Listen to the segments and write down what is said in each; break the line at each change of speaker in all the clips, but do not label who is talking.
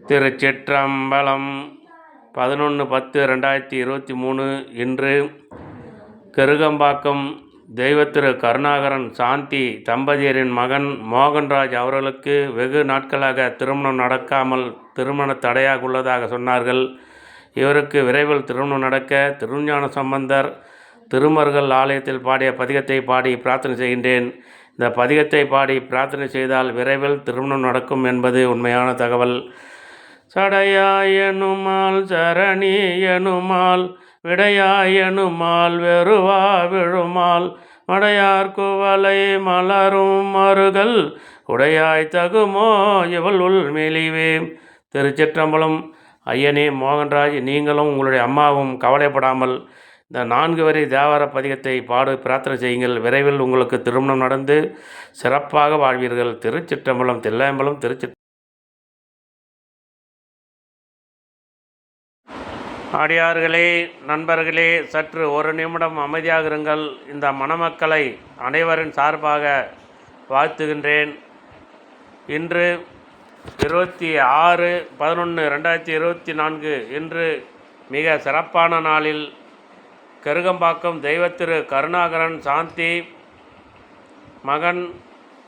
திருச்சிற்றம்பலம் 11/10/2023 இன்று கருகம்பாக்கம் தெய்வத்திரு கருணாகரன் சாந்தி தம்பதியரின் மகன் மோகன்ராஜ் அவர்களுக்கு வெகு நாட்களாக திருமணம் நடக்காமல் திருமண தடையாக உள்ளதாக சொன்னார்கள். இவருக்கு விரைவில் திருமணம் நடக்க திருஞான சம்பந்தர் திருமருகல் ஆலயத்தில் பாடிய பதிகத்தை பாடி பிரார்த்தனை செய்கின்றேன். இந்த பதிகத்தை பாடி பிரார்த்தனை செய்தால் விரைவில் திருமணம் நடக்கும் என்பது உண்மையான தகவல். சடையாயனுமால் சரணியனுமால் விடையாயனுமால் வெறுவா விழுமால் மடையார் குவலை மலரும் மருகல் உடையாய் தகுமோ இவள் உள் மெலிவே. திருச்சிற்றம்பலம். ஐயனே மோகன்ராஜ், நீங்களும் உங்களுடைய அம்மாவும் கவலைப்படாமல் இந்த 4 வரி தேவார பதிகத்தை பாடு பிரார்த்தனை செய்யுங்கள். விரைவில் உங்களுக்கு திருமணம் நடந்து சிறப்பாக வாழ்வீர்கள். திருச்சிற்றம்பலம். தில்லையம்பலம். அடியார்களே, நண்பர்களே, சற்று ஒரு நிமிடம் அமைதியாக இருங்கள். இந்த மணமக்களை அனைவரின் சார்பாக வாழ்த்துகின்றேன். இன்று 26/11/2024 இன்று மிக சிறப்பான நாளில் கருகம்பாக்கம் தெய்வத்திரு கருணாகரன் சாந்தி மகன்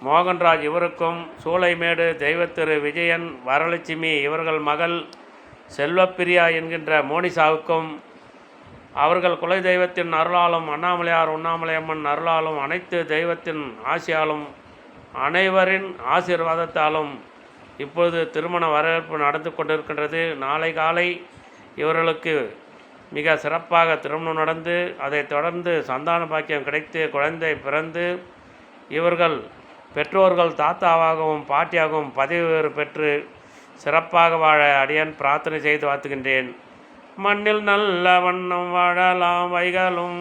மோகன்ராஜ் இவருக்கும், சூளைமேடு தெய்வத்திரு விஜயன் வரலட்சுமி இவர்கள் மகள் செல்வப்பிரியா என்கின்ற மோனிசாவுக்கும், அவர்கள் குலை தெய்வத்தின் அருளாலும் அண்ணாமலையார் உண்ணாமலையம்மன் அருளாலும் அனைத்து தெய்வத்தின் ஆசியாலும் அனைவரின் ஆசீர்வாதத்தாலும் இப்பொழுது திருமண வரவேற்பு நடந்து கொண்டிருக்கின்றது. நாளை காலை இவர்களுக்கு மிக சிறப்பாக திருமணம் நடந்து அதைத் தொடர்ந்து சந்தான பாக்கியம் கிடைத்து குழந்தை பிறந்து இவர்கள் பெற்றோர்கள் தாத்தாவாகவும் பாட்டியாகவும் பதவி உயர்வு பெற்று சிறப்பாக வாழ அடியன் பிரார்த்தனை செய்து வாழ்த்துகின்றேன். மண்ணில் நல்ல வண்ணம் வாழலாம் வைகளும்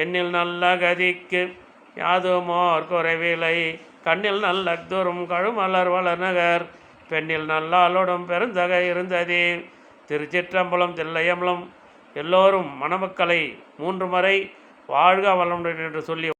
எண்ணில் நல்ல கதிக்கு யாதுமோர் குறைவில்லை கண்ணில் நல்ல தூரம் கழுமலர் வளநகர் பெண்ணில் நல்லாளோடும் பெருந்தகை இருந்ததே. திருச்சிற்றம்பலம். தில்லையம்பலம். எல்லோரும் மணமக்களை 3 முறை வாழ்க வளமுடன் என்று சொல்லி